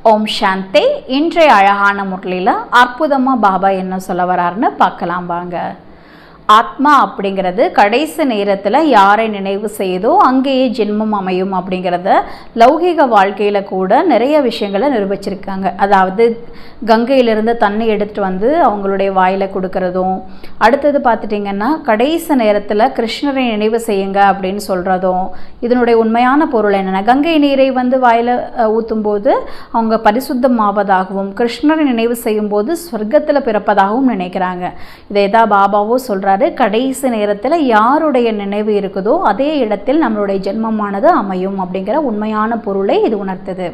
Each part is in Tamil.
ஓம் சாந்தி. இன்றைய அழகான முறையில் அற்புதமாக பாபா என்ன சொல்ல வராருன்னு பார்க்கலாம் வாங்க. ஆத்மா அப்படிங்கிறது கடைசி நேரத்தில் யாரை நினைவு செய்தோ அங்கேயே ஜென்மம் அமையும் அப்படிங்கிறத லௌகீக வாழ்க்கையில் கூட நிறைய விஷயங்களை நிரூபிச்சிருக்காங்க. அதாவது கங்கையிலிருந்து தண்ணி எடுத்துகிட்டு வந்து அவங்களுடைய வாயில் கொடுக்கறதும், அடுத்தது பார்த்துட்டிங்கன்னா கடைசி நேரத்தில் கிருஷ்ணரை நினைவு செய்யுங்க அப்படின்னு சொல்கிறதும். இதனுடைய உண்மையான பொருள் என்னென்னா, கங்கை நீரை வந்து வாயில் ஊற்றும்போது அவங்க பரிசுத்தமாவதாகவும், கிருஷ்ணரை நினைவு செய்யும்போது ஸ்வர்க்கத்தில் பிறப்பதாகவும் நினைக்கிறாங்க. இதை தான் பாபாவோ சொல்கிறார். கடைசி நேரத்தில் யாருடைய நினைவு இருக்குதோ அதே இடத்தில் நம்மளுடைய ஜென்மமானது அமையும் அப்படிங்கிற உண்மையான பொருளை இது உணர்த்துது.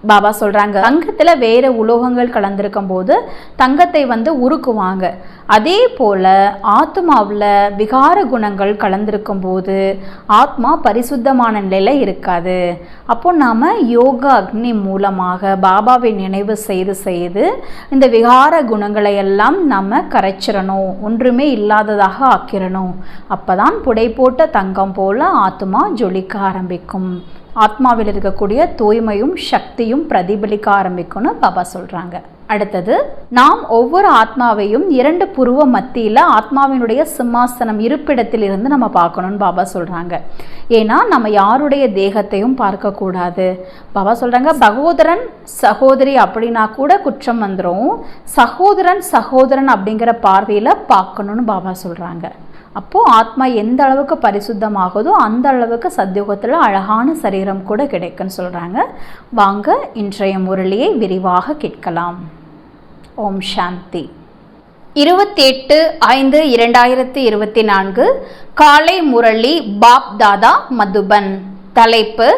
பாபா சொல்றாங்க, தங்கத்துல வேற உலோகங்கள் கலந்திருக்கும் போது தங்கத்தை வந்து உருக்குவாங்க. அதே போல ஆத்மாவில் விகார குணங்கள் கலந்திருக்கும் போது ஆத்மா பரிசுத்தமான நிலையில இருக்காது. அப்போ நாம யோகா அக்னி மூலமாக பாபாவை நினைவு செய்து இந்த விகார குணங்களை எல்லாம் நம்ம கரைச்சிடணும், ஒன்றுமே இல்லாததாக ஆக்கிரணும். அப்பதான் புடை போட்ட தங்கம் போல ஆத்மா ஜொலிக்க ஆரம்பிக்கும். ஆத்மாவில் இருக்கக்கூடிய தூய்மையும் சக்தியும் பிரதிபலிக்க ஆரம்பிக்கும்னு பாபா சொல்றாங்க. அடுத்தது, நாம் ஒவ்வொரு ஆத்மாவையும் 2 புருவ மத்தியில் ஆத்மாவினுடைய சிம்மாசனம் இருப்பிடத்தில் இருந்து நம்ம பார்க்கணும்னு பாபா சொல்றாங்க. ஏன்னா நம்ம யாருடைய தேகத்தையும் பார்க்கக்கூடாது. பாபா சொல்றாங்க, சகோதரன் சகோதரி அப்படின்னா கூட குற்றம் வந்துடும், சகோதரன் அப்படிங்கிற பார்வையில் பார்க்கணும்னு பாபா சொல்றாங்க. அப்போது ஆத்மா எந்த அளவுக்கு பரிசுத்தமாகுதோ அந்த அளவுக்கு சத்யுகத்தில் அழகான சரீரம் கூட கிடைக்குன்னு சொல்கிறாங்க. வாங்க இன்றைய முரளியை விரிவாக கேட்கலாம். ஓம் சாந்தி. 28/5/2024 காலை முரளி பாப் தாதா மதுபன். தலைப்பு: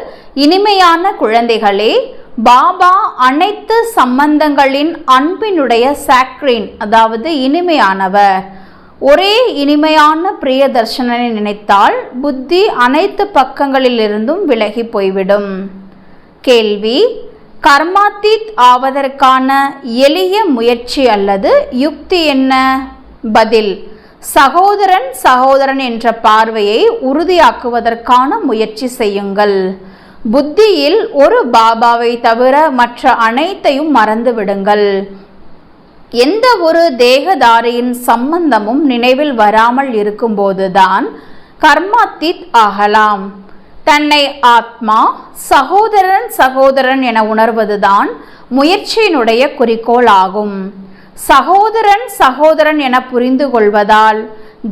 இனிமையான குழந்தைகளே, பாபா அனைத்து சம்பந்தங்களின் அன்பினுடைய சாக்ரீன், அதாவது இனிமையானவர். ஒரே இனிமையான பிரிய தர்ஷனனை நினைத்தால் புத்தி அனைத்து பக்கங்களிலிருந்தும் விலகி போய்விடும். கேள்வி: கர்மாத்தீத் ஆவதற்கான எளிய முயற்சி அல்லது யுக்தி என்ன? பதில்: சகோதரன் என்ற பார்வையை உறுதியாக்குவதற்கான முயற்சி செய்யுங்கள். புத்தியில் ஒரு பாபாவை தவிர மற்ற அனைத்தையும் மறந்து விடுங்கள். எந்த ஒரு தேகதாரியின் சம்பந்தமும் நினைவில் வராமல் இருக்கும்போதுதான் கர்மாத்தீத் ஆகலாம். தன்னை ஆத்மா, சகோதரன் என உணர்வதுதான் முயற்சியினுடைய குறிக்கோள் ஆகும். சகோதரன் என புரிந்து கொள்வதால்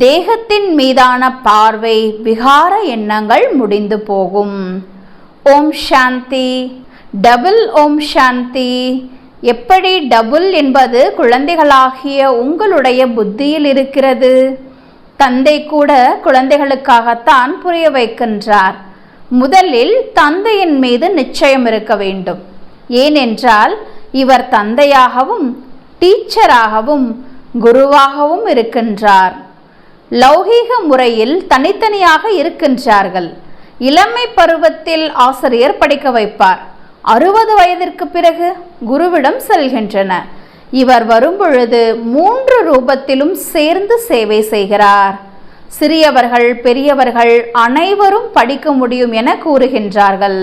தேகத்தின் மீதான பார்வை, விகார எண்ணங்கள் முடிந்து போகும். ஓம் சாந்தி. டபுள் ஓம் சாந்தி. எப்படி டபுள் என்பது குழந்தைகளாகிய உங்களுடைய புத்தியில் இருக்கிறது. தந்தை கூட குழந்தைகளுக்காகத்தான் புரிய வைக்கின்றார். முதலில் தந்தையின் மீது நிச்சயம் இருக்க வேண்டும். ஏனென்றால் இவர் தந்தையாகவும் டீச்சராகவும் குருவாகவும் இருக்கின்றார். லௌகீக முறையில் தனித்தனியாக இருக்கின்றார்கள். இளமை பருவத்தில் ஆசிரியர் படிக்க வைப்பார். 60 வயதிற்கு பிறகு குருவிடம் செல்கின்றன. இவர் வரும்பொழுது 3 ரூபத்திலும் சேர்ந்து சேவை செய்கிறார். சிறியவர்கள் பெரியவர்கள் அனைவரும் படிக்க முடியும் என கூறுகின்றார்கள்.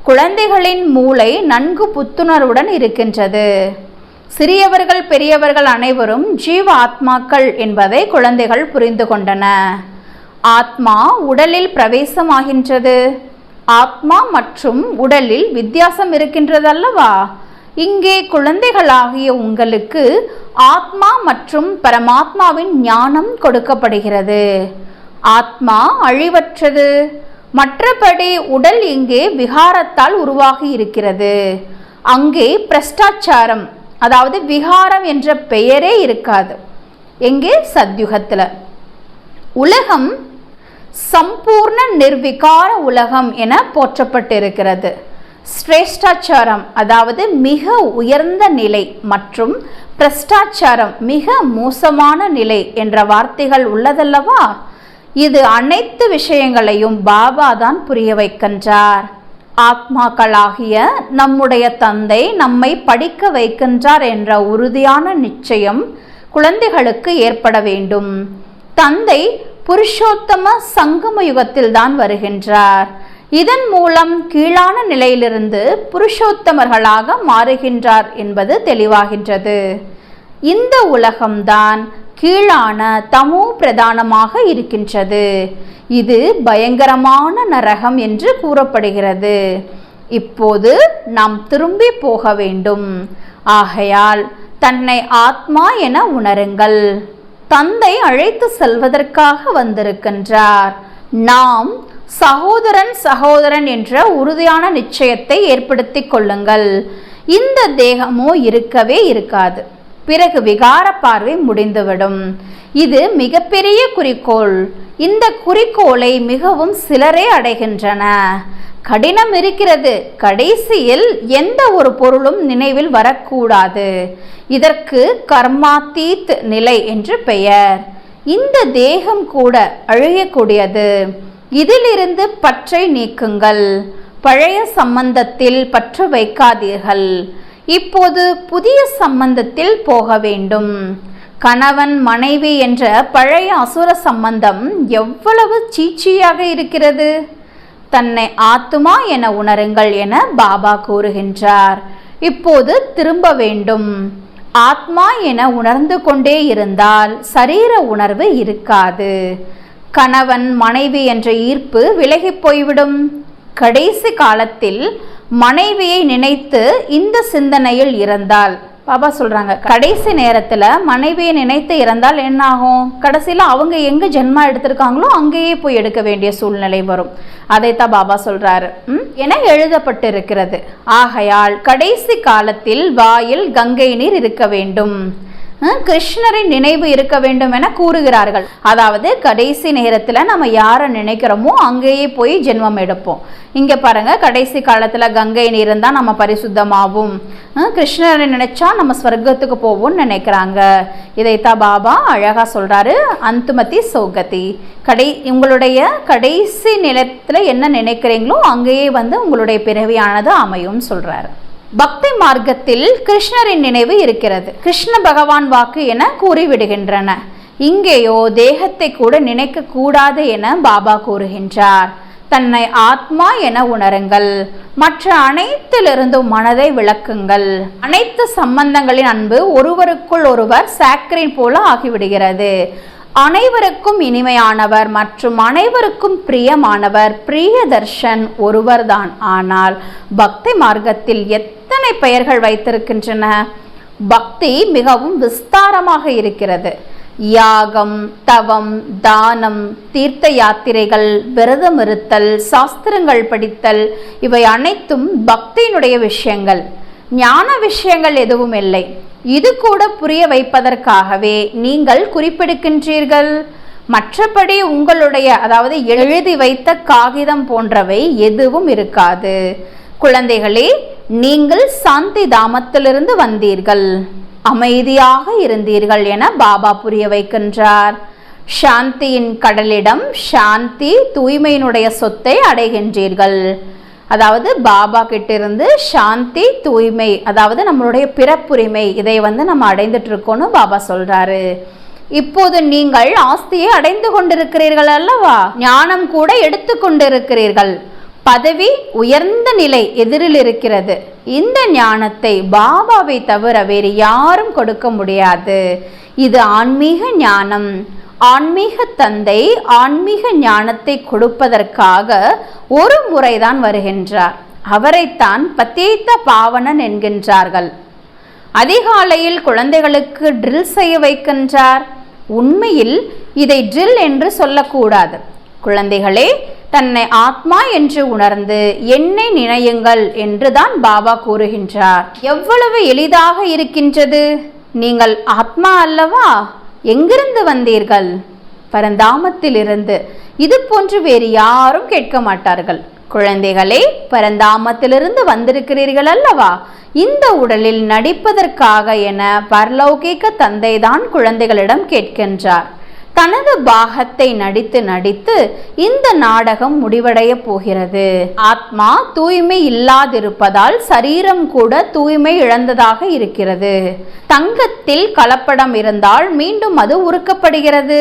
குழந்தைகளின் மூளை நன்கு புத்துணர்வுடன் இருக்கின்றது. சிறியவர்கள் பெரியவர்கள் அனைவரும் ஜீவ ஆத்மாக்கள் என்பதை குழந்தைகள் புரிந்து கொண்டன. ஆத்மா உடலில் பிரவேசமாகின்றது. ஆத்மா மற்றும் உடலில் வித்தியாசம் இருக்கின்றதல்லவா? இங்கே குழந்தைகளாகிய உங்களுக்கு ஆத்மா மற்றும் பரமாத்மாவின் ஞானம் கொடுக்கப்படுகிறது. ஆத்மா அழிவற்றது. மற்றபடி உடல் இங்கே விகாரத்தால் உருவாகி இருக்கிறது. அங்கே பிரஷ்டாச்சாரம், அதாவது விகாரம் என்ற பெயரே இருக்காது. எங்கே? சத்யுகத்தில். உலகம் சம்பூர்ண நிர்விகார உலகம் என போற்றப்பட்டிருக்கிறது. ஸ்ரேஷ்டாச்சாரம் அதாவது மிக உயர்ந்த நிலை மற்றும் பிரஷ்டாச்சாரம் மிக மோசமான நிலை என்ற வார்த்தைகள் உள்ளதல்லவா? இது அனைத்து விஷயங்களையும் பாபா தான் புரிய வைக்கின்றார். ஆத்மாக்களாகிய நம்முடைய தந்தை நம்மை படிக்க வைக்கின்றார் என்ற உறுதியான நிச்சயம் குழந்தைகளுக்கு ஏற்பட வேண்டும். தந்தை புருஷோத்தம சங்கம யுகத்தில் தான் வருகின்றார். இதன் மூலம் கீழான நிலையிலிருந்து புருஷோத்தமர்களாக மாறுகின்றார் என்பது தெளிவாகின்றது. இந்த உலகம்தான் கீழான தமோ பிரதானமாக இருக்கின்றது. இது பயங்கரமான நரகம் என்று கூறப்படுகிறது. இப்போது நாம் திரும்பி போக வேண்டும். ஆகையால் தன்னை ஆத்மா என உணருங்கள். தந்தை அழைத்து செல்வதற்காக வந்திருக்கின்றார். நாம் சகோதரன் சகோதரன் என்ற உறுதியான நிச்சயத்தை ஏற்படுத்தி கொள்ளுங்கள். இந்த தேகமோ இருக்கவே இருக்காது. பிறகு விகார பார்வை முடிந்துவிடும். இது மிகப்பெரிய குறிக்கோள். இந்த குறிக்கோளை மிகவும் சிலரே அடைகின்றன. கடினம் இருக்கிறது. கடைசியில் எந்த ஒரு பொருளும் நினைவில் வரக்கூடாது. இதற்கு கர்மாத்தீத் நிலை என்று பெயர். இந்த தேகம் கூட அழியக்கூடியது. இதிலிருந்து பற்றை நீக்குங்கள். பழைய சம்பந்தத்தில் பற்று வைக்காதீர்கள். இப்போது புதிய சம்பந்தத்தில் போக வேண்டும். கணவன் மனைவி என்ற பழைய அசுர சம்பந்தம் எவ்வளவு சீச்சியாக இருக்கிறது. தன்னை ஆத்மா என உணருங்கள் என பாபா கூறுகின்றார். இப்போது திரும்ப வேண்டும். ஆத்மா என உணர்ந்து கொண்டே இருந்தால் சரீர உணர்வு இருக்காது. கணவன் மனைவி என்ற ஈர்ப்பு விலகி போய்விடும். கடைசி காலத்தில் மனைவியை நினைத்து இந்த சிந்தனையில் இருந்தால், பாபா சொல்றாங்க, கடைசி நேரத்துல மனைவியை நினைத்து இறந்தால் என்ன ஆகும்? கடைசியில அவங்க எங்க ஜென்மா எடுத்திருக்காங்களோ அங்கேயே போய் எடுக்க வேண்டிய சூழ்நிலை வரும். அதைத்தான் பாபா சொல்றாரு என எழுதப்பட்டிருக்கிறது. ஆகையால் கடைசி காலத்தில் வாயில் கங்கை நீர் இருக்க வேண்டும். கிருஷ்ணரின் நினைவு இருக்க வேண்டும் என கூறுகிறார்கள். அதாவது கடைசி நேரத்தில் நம்ம யாரை நினைக்கிறோமோ அங்கேயே போய் ஜென்மம் எடுப்போம். இங்கே பாருங்க, கடைசி காலத்தில் கங்கை நீர் இருந்தால் நம்ம பரிசுத்தமாகும், கிருஷ்ணரை நினைச்சா நம்ம ஸ்வர்க்கத்துக்கு போவோம்னு நினைக்கிறாங்க. இதைத்தான் பாபா அழகா சொல்றாரு. அந்துமதி சௌகதி, உங்களுடைய கடைசி நிலத்தில் என்ன நினைக்கிறீங்களோ அங்கேயே உங்களுடைய பிறவியானது அமையும் சொல்றாரு. பக்தி மார்க்கத்தில் கிருஷ்ணரின் நினைவு இருக்கிறது. கிருஷ்ண பகவான் வாக்கு என கூறிவிடுகின்றன. இங்கேயோ தேகத்தை கூட நினைக்க கூடாது என பாபா கூறுகின்றார். தன்னை ஆத்மா என உணருங்கள். மற்ற அனைத்திலிருந்தும் மனதை விளக்குங்கள். அனைத்து சம்பந்தங்களின் அன்பு ஒருவருக்குள் ஒருவர் சாக்கரின் போல ஆகிவிடுகிறது. அனைவருக்கும் இனிமையானவர் மற்றும் அனைவருக்கும் பிரியமானவர் பிரியதர்ஷன் ஒருவர்தான். ஆனால் பக்தி மார்க்கத்தில் எத்தனை பெயர்கள் வைத்திருக்கின்றன. பக்தி மிகவும் விஸ்தாரமாக இருக்கிறது. யாகம், தவம், தானம், தீர்த்த யாத்திரைகள், விரதம் இருத்தல், சாஸ்திரங்கள் படித்தல், இவை அனைத்தும் பக்தியினுடைய விஷயங்கள். ஞான விஷயங்கள் எதுவும் இல்லை. இது கூட புரிய வைப்பதற்காகவே நீங்கள் குறிப்பிடுகின்றீர்கள். மற்றபடி உங்களுடைய, அதாவது எழுதி வைத்த காகிதம் போன்றவை எதுவும் இருக்காது. குழந்தைகளே, நீங்கள் சாந்தி தாமத்திலிருந்து வந்தீர்கள், அமைதியாக இருந்தீர்கள் என பாபா புரிய வைக்கின்றார். சாந்தியின் கடலிடம் சாந்தி தூய்மையினுடைய சொத்தை அடைகின்றீர்கள். அதாவது பாபா கிட்ட இருந்து சாந்தி, தூய்மை, அதாவது நம்மளுடைய பிறப்புரிமை, இதை நம்ம அடைந்துட்டு இருக்கோம்னு பாபா சொல்றாரு. இப்போது நீங்கள் ஆஸ்தியை அடைந்து கொண்டிருக்கிறீர்கள் அல்லவா, ஞானம் கூட எடுத்து கொண்டிருக்கிறீர்கள். பதவி, உயர்ந்த நிலை எதிரில் இருக்கிறது. இந்த ஞானத்தை பாபாவை தவிர வேறு யாரும் கொடுக்க முடியாது. இது ஆன்மீக ஞானம். ஆன்மீக தந்தை ஆன்மீக ஞானத்தை கொடுப்பதற்காக ஒரு முறைதான் வருகின்றார். அவரைத்தான் பத்தீத்த பாவனன் என்கின்றார்கள். அதிகாலையில் குழந்தைகளுக்கு ட்ரில் செய்ய வைக்கின்றார். உண்மையில் இதை ட்ரில் என்று சொல்லக்கூடாது. குழந்தைகளே, தன்னை ஆத்மா என்று உணர்ந்து என்னை நினையுங்கள் என்றுதான் பாபா கூறுகின்றார். எவ்வளவு எளிதாக இருக்கின்றது. நீங்கள் ஆத்மா அல்லவா? எங்கிருந்து வந்தீர்கள்? பரந்தாமத்திலிருந்து. இது போன்று வேறு யாரும் கேட்க மாட்டார்கள். குழந்தைகளே, பரந்தாமத்திலிருந்து வந்திருக்கிறீர்கள் அல்லவா? இந்த உடலில் நடிப்பதற்காக என பரலௌகிக தந்தைதான் குழந்தைகளிடம் கேட்கின்றார். தனது பாகத்தை நடித்து நடித்து இந்த நாடகம் முடிவடைய போகிறது. ஆத்மா தூய்மை இல்லாதிருப்பதால் சரீரம் கூட தூய்மை இழந்ததாக இருக்கிறது. தங்கத்தில் கலப்படம் இருந்தால் மீண்டும் அது உருக்கப்படுகிறது.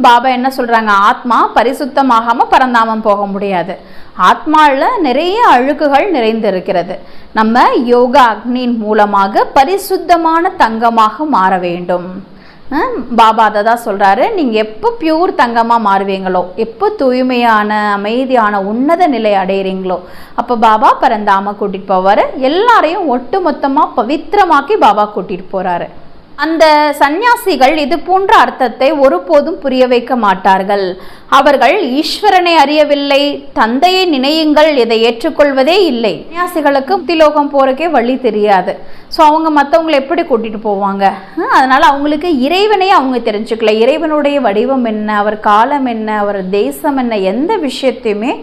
பாபா என்ன சொல்றாங்க? ஆத்மா பரிசுத்தமாகாம பரந்தாமம் போக முடியாது. ஆத்மாவில் நிறைய அழுக்குகள் நிறைந்திருக்கிறது. நம்ம யோகா அக்னியின் மூலமாக பரிசுத்தமான தங்கமாக மாற வேண்டும். பாபா அதை தான் சொல்கிறாரு. நீங்கள் எப்போ பியூர் தங்கமாக மாறுவீங்களோ, எப்போ தூய்மையான அமைதியான உன்னத நிலை அடைகிறீங்களோ, அப்போ பாபா பரந்தாம கூட்டிகிட்டு போவார். எல்லாரையும் ஒட்டு மொத்தமாக பவித்திரமாக்கி பாபா கூட்டிகிட்டு போகிறாரு. அந்த சந்நியாசிகள் இது போன்ற அர்த்தத்தை ஒருபோதும் புரிய வைக்க மாட்டார்கள். அவர்கள் ஈஸ்வரனை அறியவில்லை, தந்தையை நினையுங்கள் இதை ஏற்றுக்கொள்வதே இல்லை. சன்னியாசிகளுக்கு முக்திலோகம் போறக்கே வழி தெரியாது. ஸோ அவங்க மற்றவங்களை எப்படி கூட்டிட்டு போவாங்க? அதனால அவங்களுக்கு இறைவனையே அவங்க தெரிஞ்சுக்கல. இறைவனுடைய வடிவம் என்ன, அவர் காலம் என்ன, அவர் தேசம் என்ன, எந்த விஷயத்தையுமே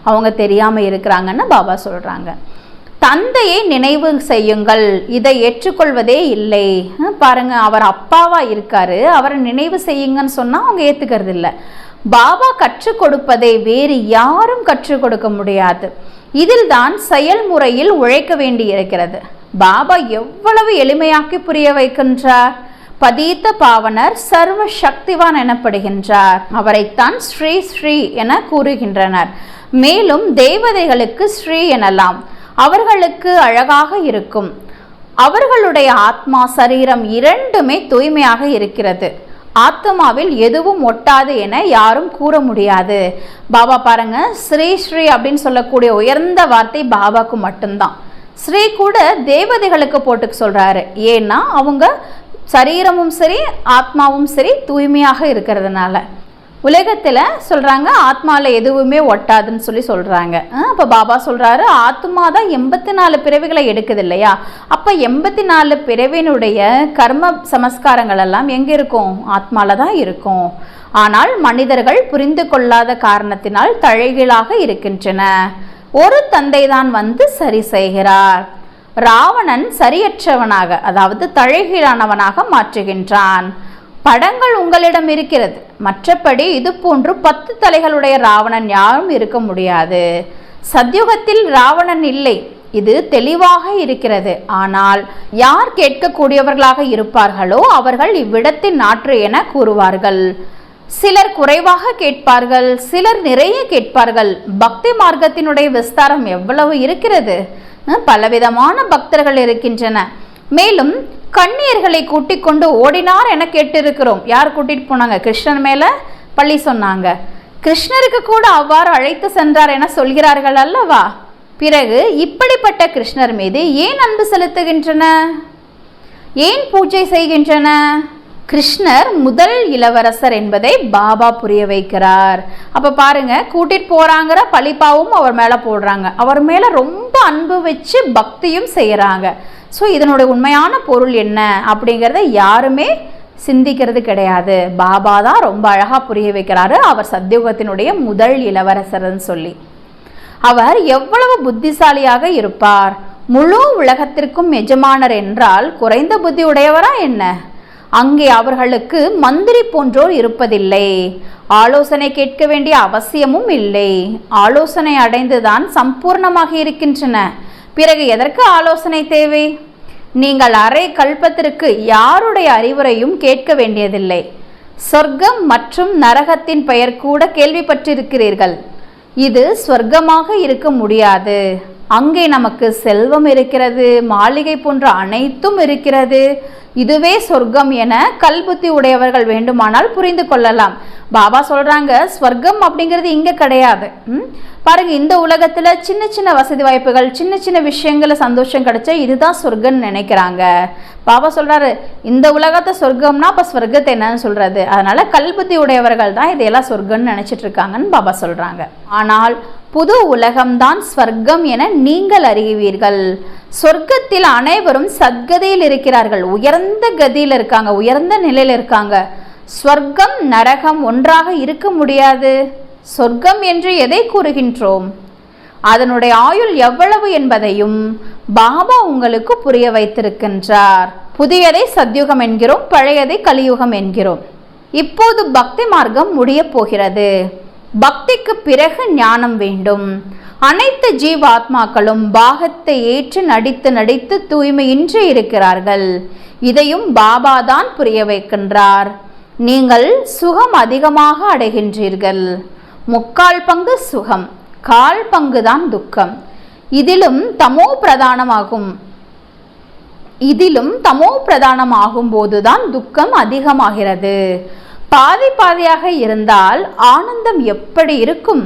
அவங்க தெரியாம இருக்கிறாங்கன்னு பாபா சொல்றாங்க. தந்தையை நினைவு செய்யுங்கள், இதை ஏற்றுக்கொள்வதே இல்லை. பாருங்க, அவர் அப்பாவா இருக்காரு, அவரை நினைவு செய்யுங்கன்னு சொன்னா அவங்க ஏத்துக்கிறது இல்லை. பாபா கற்றுக் கொடுப்பதை வேறு யாரும் கற்றுக் கொடுக்க முடியாது. இதில் தான் செயல்முறையில் உழைக்க வேண்டி இருக்கிறது. பாபா எவ்வளவு எளிமையாக்கி புரிய வைக்கின்றார். பதீத்த பாவனர் சர்வ சக்திவான் எனப்படுகின்றார். அவரைத்தான் ஸ்ரீ ஸ்ரீ என கூறுகின்றனர். மேலும் தேவதைகளுக்கு ஸ்ரீ எனலாம். அவர்களுக்கு அழகாக இருக்கும். அவர்களுடைய ஆத்மா சரீரம் இரண்டுமே தூய்மையாக இருக்கிறது. ஆத்மாவில் எதுவும் ஒட்டாது என யாரும் கூற முடியாது. பாபா பாருங்க, ஸ்ரீ ஸ்ரீ அப்படின்னு சொல்லக்கூடிய உயர்ந்த வார்த்தை பாபாவுக்கு மட்டும்தான். ஸ்ரீ கூட தேவதைகளுக்கு போட்டு சொல்றாரு. ஏன்னா அவங்க சரீரமும் சரி ஆத்மாவும் சரி தூய்மையாக இருக்கிறதுனால. உலகத்தில் சொல்கிறாங்க ஆத்மாவில் எதுவுமே ஒட்டாதுன்னு சொல்கிறாங்க. அப்போ பாபா சொல்கிறாரு, ஆத்மா தான் 84 பிறவிகளை எடுக்குது இல்லையா? அப்போ 84 பிறவினுடைய கர்ம சமஸ்காரங்கள் எல்லாம் எங்கே இருக்கும்? ஆத்மாவில் தான் இருக்கும். ஆனால் மனிதர்கள் புரிந்து கொள்ளாத காரணத்தினால் தலைகீழாக இருக்கின்றன. ஒரு தந்தை தான் வந்து சரி செய்கிறார். ராவணன் சரியற்றவனாக, அதாவது தலைகீழானவனாக மாற்றுகின்றான். படங்கள் உங்களிடம் இருக்கிறது. மற்றபடி இது போன்று 10 தலைகளுடைய ராவணன் யாரும் இருக்க முடியாது. சத்யுகத்தில் ராவணன் இல்லை, இது தெளிவாக இருக்கிறது. ஆனால் யார் கேட்கக்கூடியவர்களாக இருப்பார்களோ அவர்கள் இவ்விடத்தின் நாற்று என கூறுவார்கள். சிலர் குறைவாக கேட்பார்கள், சிலர் நிறைய கேட்பார்கள். பக்தி மார்க்கத்தினுடைய விஸ்தாரம் எவ்வளவு இருக்கிறது! பலவிதமான பக்தர்கள் இருக்கின்றன. மேலும் கண்ணியர்களை கூட்டிக் கொண்டு ஓடினார் என கேட்டிருக்கிறோம். யார் கூட்டிட்டு போனாங்க? கிருஷ்ணன் மேல பள்ளி சொன்னாங்க. கிருஷ்ணருக்கு கூட அவ்வாறு அழைத்து சென்றார் என சொல்கிறார்கள் அல்லவா? பிறகு இப்படிப்பட்ட கிருஷ்ணர் மீது ஏன் அன்பு செலுத்துகின்றன? ஏன் பூஜை செய்கின்றன? கிருஷ்ணர் முதல் இளவரசர் என்பதை பாபா புரிய வைக்கிறார். அப்ப பாருங்க, கூட்டிட்டு போறாங்கிற பழிப்பாவும் அவர் மேல போடுறாங்க. அவர் மேல ரொம்ப அன்பு வச்சு பக்தியும் செய்யறாங்க. ஸோ இதனுடைய உண்மையான பொருள் என்ன அப்படிங்கிறத யாருமே சிந்திக்கிறது கிடையாது. பாபா தான் ரொம்ப அழகா புரிய வைக்கிறாரு. அவர் சத்யுகத்தினுடைய முதல் இளவரசர்னு சொல்லி. அவர் எவ்வளவு புத்திசாலியாக இருப்பார்! முழு உலகத்திற்கும் எஜமானர் என்றால் குறைந்த புத்தி உடையவரா என்ன? அங்கே அவர்களுக்கு மந்திரி போன்றோர் இருப்பதில்லை. ஆலோசனை கேட்க வேண்டிய அவசியமும் இல்லை. ஆலோசனை அடைந்துதான் சம்பூர்ணமாக இருக்கின்றன. பிறகு எதற்கு ஆலோசனை தேவை? நீங்கள் அரை கல்பத்திற்கு யாருடைய அறிவுரையும் கேட்க வேண்டியதில்லை. சொர்க்கம் மற்றும் நரகத்தின் பெயர் கூட கேள்விப்பட்டிருக்கிறீர்கள். இது சொர்க்கமாக இருக்க முடியாது. அங்கே நமக்கு செல்வம் இருக்கிறது, மாளிகை போன்ற அனைத்தும் இருக்கிறது. இதுவே சொர்க்கம் என கல்புத்தி உடையவர்கள் வேண்டுமானால் புரிந்து கொள்ளலாம். பாபா சொல்றாங்க, ஸ்வர்க்கம் அப்படிங்கிறது இங்க கிடையாது. பாருங்க, இந்த உலகத்துல சின்ன சின்ன வசதி வாய்ப்புகள், சின்ன சின்ன விஷயங்கள சந்தோஷம் கிடைச்சா இதுதான் சொர்க்கம்னு நினைக்கிறாங்க. பாபா சொல்றாரு, இந்த உலகத்தை சொர்க்கம்னா அப்ப ஸ்வர்க்கத்தை என்னன்னு சொல்றது. அதனால கல்புத்தி உடையவர்கள் தான் இதையெல்லாம் சொர்க்கம்னு நினைச்சிட்டு இருக்காங்கன்னு பாபா சொல்றாங்க. ஆனால் புது உலகம்தான் ஸ்வர்க்கம் என நீங்கள் அறிவீர்கள். சொர்க்கத்தில் அனைவரும் சத்கதியில் இருக்கிறார்கள், உயர்ந்த கதியில் இருக்காங்க, உயர்ந்த நிலையில் இருக்காங்க. ஸ்வர்க்கம் நரகம் ஒன்றாக இருக்க முடியாது. சொர்க்கம் என்று எதை கூறுகின்றோம்? அதனுடைய ஆயுள் எவ்வளவு என்பதையும் பாபா உங்களுக்கு புரிய வைத்திருக்கின்றார். புதியதை சத்யுகம் என்கிறோம், பழையதை கலியுகம் என்கிறோம். இப்போது பக்தி மார்க்கம் முடிய போகிறது. பக்திக்கு பிறகு ஞானம் வேண்டும். அனைத்து ஜீவாத்மாக்களும் பாகத்தை ஏற்று நடித்து தூய்மையின்றி இருக்கிறார்கள். இதையும் பாபா தான் புரிய வைக்கின்றார். நீங்கள் சுகம் அதிகமாக அடைகின்றீர்கள். 3/4 பங்கு சுகம், 1/4 பங்கு தான் துக்கம். இதிலும் தமோ பிரதானமாகும் போதுதான் துக்கம் அதிகமாகிறது. பாதியாக இருந்தால் ஆனந்தம் எப்படி இருக்கும்?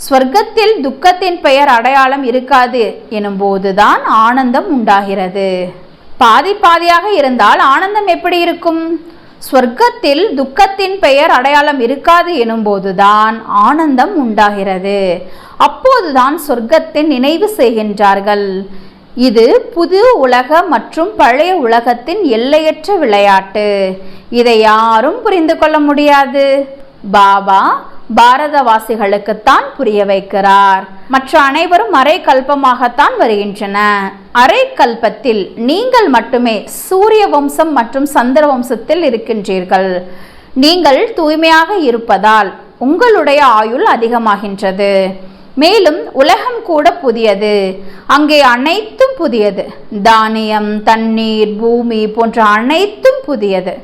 ஸ்வர்க்கத்தில் துக்கத்தின் பெயர் அடையாளம் இருக்காது எனும் போதுதான் ஆனந்தம் உண்டாகிறது. பாதியாக இருந்தால் ஆனந்தம் எப்படி இருக்கும்? ஸ்வர்க்கத்தில் துக்கத்தின் பெயர் அடையாளம் இருக்காது எனும் போதுதான் ஆனந்தம் உண்டாகிறது. அப்போதுதான் சொர்க்கத்தின் நினைவு செய்கின்றார்கள். இது புது உலக மற்றும் பழைய உலகத்தின் எல்லையற்ற விளையாட்டு. இதை யாரும் புரிந்து கொள்ள முடியாது. பாபா பாரதவாசிகளுக்குத்தான் புரிய வைக்கிறார். மற்ற அனைவரும் அரை கல்பமாகத்தான் வருகின்றன. அரை கல்பத்தில் நீங்கள் மட்டுமே சூரிய வம்சம் மற்றும் சந்திர வம்சத்தில் இருக்கின்றீர்கள். நீங்கள் தூய்மையாக இருப்பதால் உங்களுடைய ஆயுள் அதிகமாகின்றது. மேலும் உலகம் கூட புதியது. அங்கே அனைத்தும் புதியது. தானியம், தண்ணீர், பூமி போன்ற அனைத்தும் புதியது.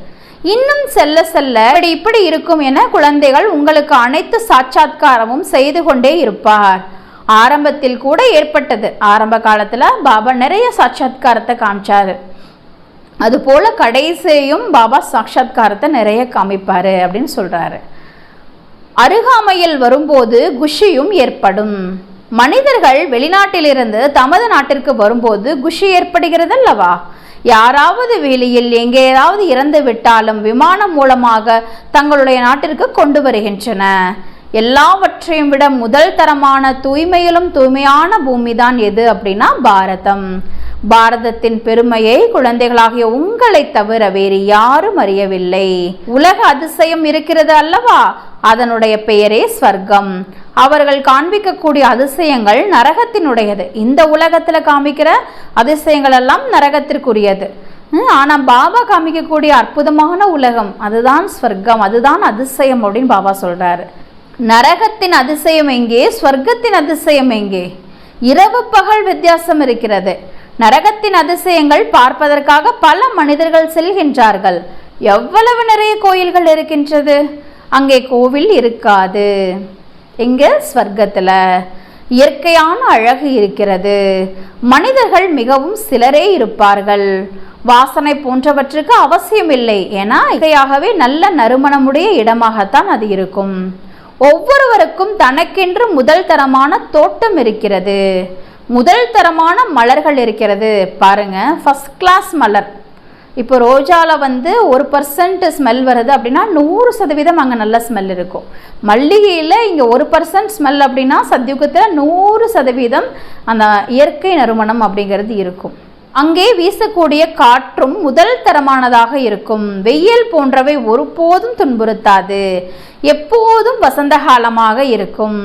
இன்னும் செல்ல செல்ல இப்படி இருக்கும் என குழந்தைகள் உங்களுக்கு அனைத்து சாட்சாத்காரமும் செய்து கொண்டே இருப்பார். ஆரம்பத்தில் கூட ஏற்பட்டது. ஆரம்ப காலத்துல பாபா நிறைய சாட்சாத்காரத்தை காமிச்சாரு. அது போல கடைசியும் பாபா சாட்சாத்காரத்தை நிறைய காமிப்பாரு அப்படின்னு சொல்றாரு. அருகாமையில் வரும்போது குஷியும் ஏற்படும். மனிதர்கள் வெளிநாட்டிலிருந்து தமது நாட்டிற்கு வரும்போது குஷி ஏற்படுகிறது அல்லவா? யாராவது வெளியில் எங்கேயாவது இறந்து விட்டாலும் விமானம் மூலமாக தங்களுடைய நாட்டிற்கு கொண்டு வருகின்றன. எல்லாவற்றையும் விட முதல் தரமான தூய்மையிலும் தூய்மையான பூமி தான் எது அப்படின்னா பாரதம். பாரதத்தின் பெருமையை குழந்தைகளாகிய உங்களை தவிர வேறு யாரும் அறியவில்லை. உலக அதிசயம் இருக்கிறது அல்லவா? அதனுடைய பெயரே ஸ்வர்க்கம். அவர்கள் காண்பிக்கக்கூடிய அதிசயங்கள் நரகத்தினுடையது. இந்த உலகத்துல காமிக்கிற அதிசயங்கள் எல்லாம் நரகத்திற்குரியது. ஆனா பாபா காமிக்கக்கூடிய அற்புதமான உலகம் அதுதான் ஸ்வர்க்கம், அதுதான் அதிசயம் அப்படின்னு பாபா சொல்றாரு. நரகத்தின் அதிசயம் எங்கே? ஸ்வர்க்கத்தின் அதிசயம் எங்கே? இரவு பகல் வித்தியாசம் இருக்கிறது. நரகத்தின் அதிசயங்கள் பார்ப்பதற்காக பல மனிதர்கள் செல்கின்றார்கள். எவ்வளவு நிறைய கோயில்கள் இருக்கின்றது. அங்கே கோவில் இருக்காது. எங்க? ஸ்வர்க்கத்துல இயற்கையான அழகு இருக்கிறது. மனிதர்கள் மிகவும் சிலரே இருப்பார்கள். வாசனை போன்றவற்றுக்கு அவசியம் இல்லை. ஏன்னா இதையாகவே நல்ல நறுமணமுடைய இடமாகத்தான் அது இருக்கும். ஒவ்வொருவருக்கும் தனக்கென்று முதல் தரமான தோட்டம் இருக்கிறது. முதல் தரமான மலர்கள் இருக்கிறது. பாருங்க, ஃபர்ஸ்ட் கிளாஸ் மலர். இப்போ ரோஜாவில் 1% ஸ்மெல் வருது அப்படின்னா 100% அங்கே நல்ல ஸ்மெல் இருக்கும். மல்லிகையில் இங்கே 1% ஸ்மெல் அப்படின்னா சத்யுகத்தில் 100% அந்த இயற்கை நறுமணம் அப்படிங்கிறது இருக்கும். அங்கே வீசக்கூடிய காற்றும் முதல் தரமானதாக இருக்கும். வெயில் போன்றவை ஒருபோதும் துன்புறுத்தாது. எப்போதும் வசந்த காலமாக இருக்கும்.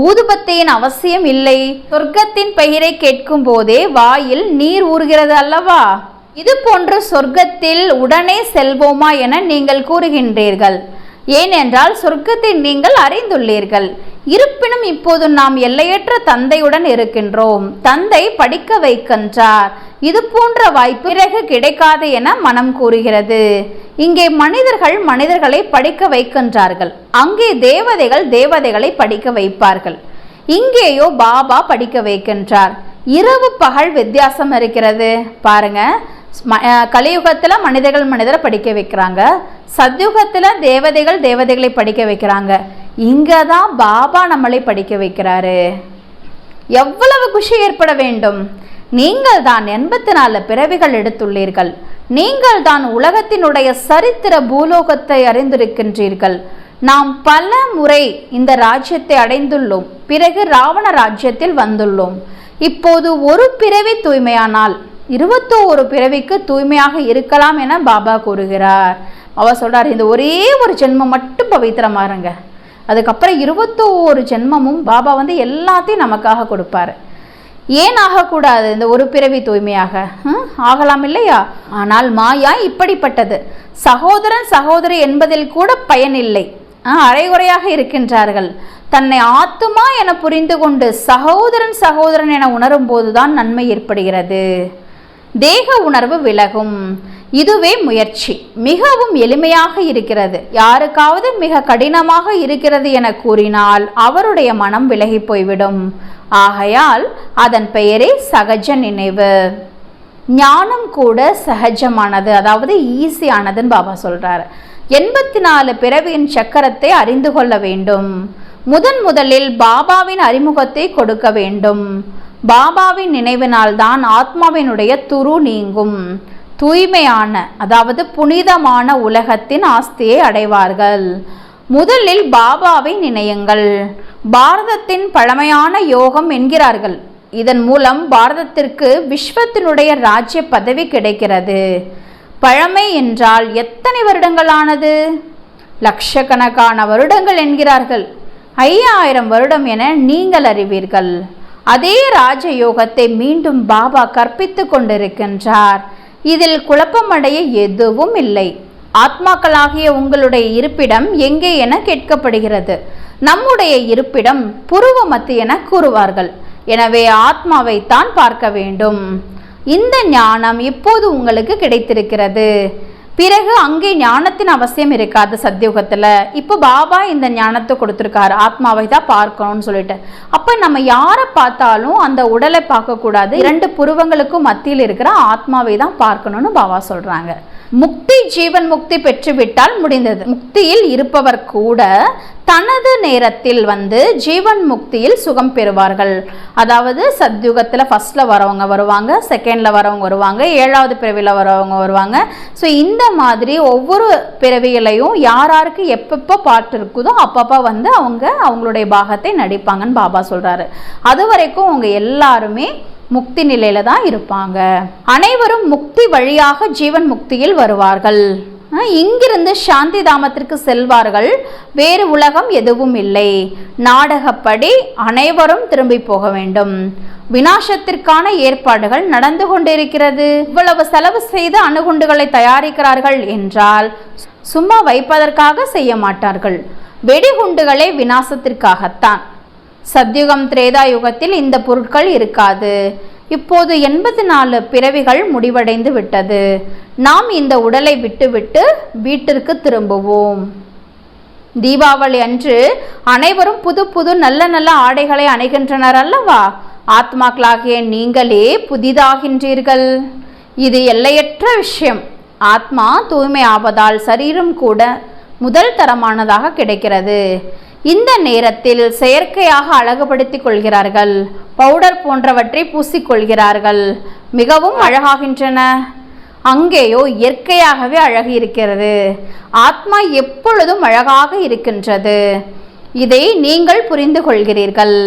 ஊதுபத்தியின் அவசியம் இல்லை. சொர்க்கத்தின் பெயரை கேட்கும் போதே வாயில் நீர் ஊறுகிறது அல்லவா? இது போன்ற சொர்க்கத்தில் உடனே செல்வோமா என நீங்கள் கூறுகின்றீர்கள். ஏனென்றால் சொர்க்கத்தை நீங்கள் அறிந்துள்ளீர்கள். இருப்பினும் இப்போது நாம் எல்லையற்ற தந்தையுடன் இருக்கின்றோம். தந்தை படிக்க வைக்கின்றார். இது போன்ற வாய்ப்பு பிறகு கிடைக்காது என மனம் கூறுகிறது. இங்கே மனிதர்கள் மனிதர்களை படிக்க வைக்கின்றார்கள். அங்கே தேவதைகள் தேவதைகளை படிக்க வைப்பார்கள். இங்கேயோ பாபா படிக்க வைக்கின்றார். இரவு பகல் வித்தியாசம் இருக்கிறது பாருங்க. கலியுகத்துல மனிதர்கள் மனிதரை படிக்க வைக்கிறாங்க. சத்யுகத்துல தேவதைகள் தேவதைகளை படிக்க வைக்கிறாங்க. இங்கதான் பாபா நம்மளை படிக்க வைக்கிறாரு. எவ்வளவு குஷி ஏற்பட வேண்டும். நீங்கள் தான் 84 பிறவிகள் எடுத்துள்ளீர்கள். நீங்கள் தான் உலகத்தினுடைய சரித்திர பூலோகத்தை அறிந்திருக்கின்றீர்கள். நாம் பல முறை இந்த ராஜ்யத்தை அடைந்துள்ளோம். பிறகு ராவண ராஜ்யத்தில் வந்துள்ளோம். இப்போது ஒரு பிறவி தூய்மையானால் 21 பிறவிக்கு தூய்மையாக இருக்கலாம் என பாபா கூறுகிறார். அவர் சொல்றார், இந்த ஒரே ஒரு ஜென்மம் மட்டும் பவித்திரமாருங்க. அதுக்கப்புறம் 21 ஜென்மமும் பாபா எல்லாத்தையும் நமக்காக கொடுப்பாரு. ஏன் ஆகக்கூடாது? இந்த ஒரு பிறவி தூய்மையாக ஆகலாம் இல்லையா? ஆனால் மாயா இப்படிப்பட்டது. சகோதரன் சகோதரி என்பதில் கூட பயனில்லை. அரைகுறையாக இருக்கின்றார்கள். தன்னை ஆத்துமா என புரிந்து கொண்டு சகோதரன் சகோதரன் என உணரும் போதுதான் நன்மை ஏற்படுகிறது. தேக உணர்வு விலகும். இதுவே முயற்சி. மிகவும் எளிமையாக இருக்கிறது. யாருக்காவது மிக கடினமாக இருக்கிறது என கூறினால் அவருடைய மனம் விலகி போய்விடும். ஆகையால் அதன் பெயரே சகஜ நினைவு. ஞானம் கூட சகஜமானது, அதாவது ஈஸியானதுன்னு பாபா சொல்றாரு. 84 பிறவியின் சக்கரத்தை அறிந்து கொள்ள வேண்டும். முதலில் பாபாவின் அறிமுகத்தை கொடுக்க வேண்டும். பாபாவின் நினைவினால் தான் ஆத்மாவினுடைய துரு நீங்கும். தூய்மையான, அதாவது புனிதமான உலகத்தின் ஆஸ்தியை அடைவார்கள். முதலில் பாபாவை நினையுங்கள். பாரதத்தின் பழமையான யோகம் என்கிறார்கள். இதன் மூலம் பாரதத்திற்கு விஸ்வத்தினுடைய ராஜ்ய பதவி கிடைக்கிறது. பழமை என்றால் எத்தனை வருடங்களானது? லட்சக்கணக்கான வருடங்கள் என்கிறார்கள். 5000 வருடம் என நீங்கள் அறிவீர்கள். அதே ராஜயோகத்தை மீண்டும் பாபா கற்பித்து கொண்டிருக்கின்றார். இதில் குழப்பமடைய எதுவும் இல்லை. ஆத்மாக்களாகிய உங்களுடைய இருப்பிடம் எங்கே என கேட்கப்படுகிறது. நம்முடைய இருப்பிடம் புருவ மத்தி என கூறுவார்கள். எனவே ஆத்மாவை தான் பார்க்க வேண்டும். இந்த ஞானம் இப்போது உங்களுக்கு கிடைத்திருக்கிறது. பிறகு அங்கே ஞானத்தின் அவசியம் இருக்காது சத்யுகத்துல. இப்போ பாபா இந்த ஞானத்தை கொடுத்துருக்காரு, ஆத்மாவை தான் பார்க்கணும்னு சொல்லிட்டு. அப்ப நம்ம யாரை பார்த்தாலும் அந்த உடலை பார்க்க கூடாது. 2 புருவங்களுக்கும் மத்தியில் இருக்கிற ஆத்மாவை தான் பார்க்கணும்னு பாபா சொல்றாங்க. முக்தி ஜீவன் முக்தி பெற்றுவிட்டால் முடிந்தது. முக்தியில் இருப்பவர் கூட தனது நேரத்தில் ஜீவன் முக்தியில் சுகம் பெறுவார்கள். அதாவது சத்யுகத்தில் ஃபர்ஸ்ட்ல வரவங்க வருவாங்க, செகண்ட்ல வரவங்க வருவாங்க, 7வது பிறவியில் வரவங்க வருவாங்க. ஸோ இந்த மாதிரி ஒவ்வொரு பிறவியிலையும் யாராருக்கு எப்பப்போ பாட்டு இருக்குதோ அப்பப்போ அவங்களுடைய பாகத்தை நடிப்பாங்கன்னு பாபா சொல்றாரு. அது வரைக்கும் அவங்க எல்லாருமே முக்தி நிலையில தான் இருப்பாங்க. அனைவரும் முக்தி வழியாக ஜீவன் முக்தியில் வருவார்கள். இங்கிருந்து சாந்தி தாமத்திற்கு செல்வார்கள். வேறு உலகம் எதுவும் இல்லை. நாடகப்படி அனைவரும் திரும்பி போக வேண்டும். விநாசத்திற்கான ஏற்பாடுகள் நடந்து கொண்டிருக்கிறது. இவ்வளவு செலவு செய்து அணுகுண்டுகளை தயாரிக்கிறார்கள் என்றால் சும்மா வைப்பதற்காக செய்ய மாட்டார்கள். வெடிகுண்டுகளே விநாசத்திற்காகத்தான். சத்யுகம் திரேதா யுகத்தில் இந்த பொருட்கள் இருக்காது. இப்போது 84 பிறவிகள் முடிவடைந்து விட்டது. நாம் இந்த உடலை விட்டுவிட்டு வீட்டிற்கு திரும்புவோம். தீபாவளி அன்று அனைவரும் புது புது நல்ல நல்ல ஆடைகளை அணிகின்றனர் அல்லவா? ஆத்மாக்களாகிய நீங்களே புதிதாகின்றீர்கள். இது எல்லையற்ற விஷயம். ஆத்மா தூய்மை ஆவதால் சரீரம் கூட முதல் தரமானதாக கிடைக்கிறது. இந்த நேரத்தில் செயற்கையாக அழகுபடுத்திக் கொள்கிறார்கள். பவுடர் போன்றவற்றை பூசிக்கொள்கிறார்கள். மிகவும் அழகாகின்றன. அங்கேயோ இயற்கையாகவே அழகு இருக்கிறது. ஆத்மா எப்பொழுதும் அழகாக இருக்கின்றது. இதை நீங்கள் புரிந்து கொள்கிறீர்கள்.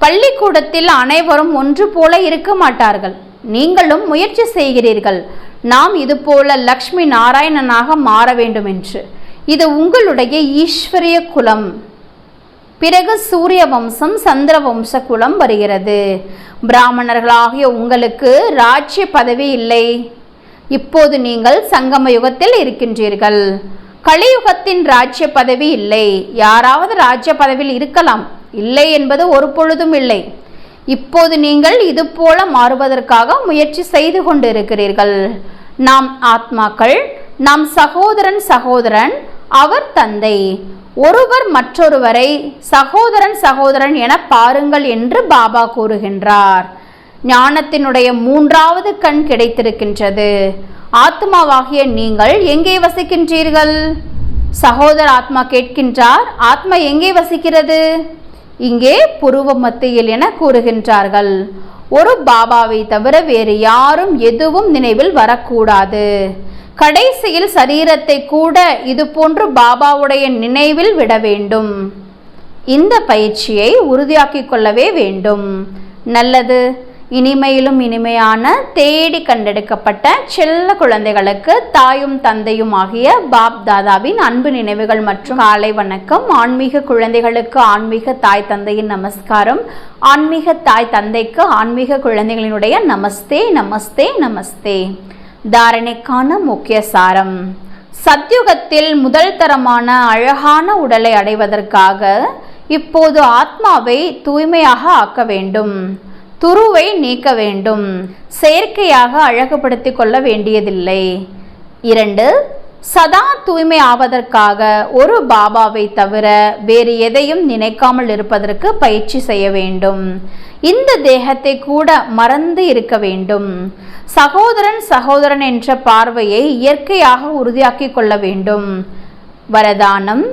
பள்ளிக்கூடத்தில் அனைவரும் ஒன்று போல இருக்க மாட்டார்கள். நீங்களும் முயற்சி செய்கிறீர்கள். நாம் இது போல லக்ஷ்மி நாராயணனாக மாற வேண்டும் என்று. இது உங்களுடைய ஈஸ்வரிய குலம். பிறகு சூரிய வம்சம் சந்திர வம்ச குலம் வருகிறது. பிராமணர்களாகிய உங்களுக்கு ராஜ்ய பதவி இல்லை. இப்போது நீங்கள் சங்கம யுகத்தில் இருக்கின்றீர்கள். கலியுகத்தின் ராஜ்ய பதவி இல்லை. யாராவது ராஜ்ய பதவியில் இருக்கலாம், இல்லை என்பது ஒரு பொழுதும் இல்லை. இப்போது நீங்கள் இது போல மாறுவதற்காக முயற்சி செய்து கொண்டிருக்கிறீர்கள். நாம் ஆத்மாக்கள், நாம் சகோதரன், அவர் தந்தை. ஒருவர் மற்றொருவரை சகோதரன் என பாருங்கள் என்று பாபா கூறுகின்றார். ஞானத்தினுடைய 3வது கண் கிடைத்திருக்கின்றது. ஆத்மாவாகிய நீங்கள் எங்கே வசிக்கின்றீர்கள்? சகோதர ஆத்மா கேட்கின்றார், ஆத்மா எங்கே வசிக்கிறது? இங்கே புருவ மத்தியில் என கூறுகின்றார்கள். ஒரு பாபாவை தவிர வேறு யாரும் எதுவும் நினைவில் வரக்கூடாது. கடைசியில் சரீரத்தை கூட இது போன்று பாபாவுடைய நினைவில் விட வேண்டும். இந்த பயிற்சியை உறுதியாக்கிக் கொள்ளவே வேண்டும். நல்லது. இனிமையிலும் இனிமையான தேடி கண்டெடுக்கப்பட்ட செல்ல குழந்தைகளுக்கு தாயும் தந்தையும் ஆகிய பாப் தாதாவின் அன்பு நினைவுகள் மற்றும் காலை வணக்கம். ஆன்மீக குழந்தைகளுக்கு ஆன்மீக தாய் தந்தையின் நமஸ்காரம். ஆன்மீக தாய் தந்தைக்கு ஆன்மீக குழந்தைகளினுடைய நமஸ்தே நமஸ்தே நமஸ்தே. தாரணைக்கான முக்கிய சாரம்: சத்யுகத்தில் முதல் தரமான அழகான உடலை அடைவதற்காக இப்போது ஆத்மாவை தூய்மையாக ஆக்க வேண்டும். துருவை நீக்க வேண்டும். செயற்கையாக அழகுபடுத்திக் கொள்ள வேண்டியதில்லை. 2. சதா தூய்மை ஆவதற்காக ஒரு பாபாவை தவிர வேறு எதையும் நினைக்காமல் இருப்பதற்கு பயிற்சி செய்ய வேண்டும். இந்த தேகத்தை கூட மறந்து இருக்க வேண்டும். சகோதரன் என்ற பார்வையை இயற்கையாக உறுதியாக்கிக் கொள்ள வேண்டும். வரதானம்: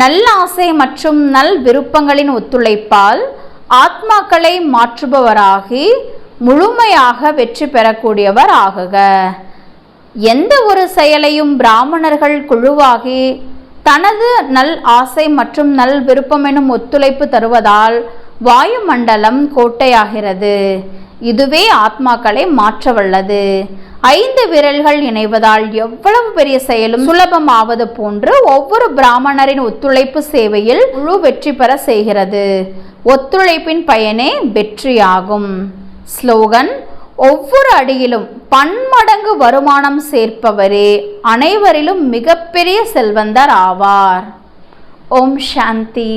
நல்ல ஆசை மற்றும் நல் விருப்பங்களின் ஒத்துழைப்பால் ஆத்மாக்களை மாற்றுபவராகி முழுமையாக வெற்றி பெறக்கூடியவர் ஆகுக. எந்த ஒரு செயலையும் பிராமணர்கள் குழுவாகி தனது நல் ஆசை மற்றும் நல் விருப்பம் எனும் ஒத்துழைப்பு தருவதால் வாயுமண்டலம் கோட்டையாகிறது. இதுவே ஆத்மாக்களை மாற்றவல்லது. 5 விரல்கள் இணைவதால் எவ்வளவு பெரிய செயலும் சுலபமாவது போன்று ஒவ்வொரு பிராமணரின் ஒத்துழைப்பு சேவையில் முழு வெற்றி பெற செய்கிறது. ஒத்துழைப்பின் பயனே வெற்றியாகும். ஸ்லோகன்: ஒவ்வொரு அடியிலும் பன்மடங்கு வருமானம் சேர்ப்பவரே அனைவரிலும் மிகப்பெரிய செல்வந்தர் ஆவார். ஓம் சாந்தி.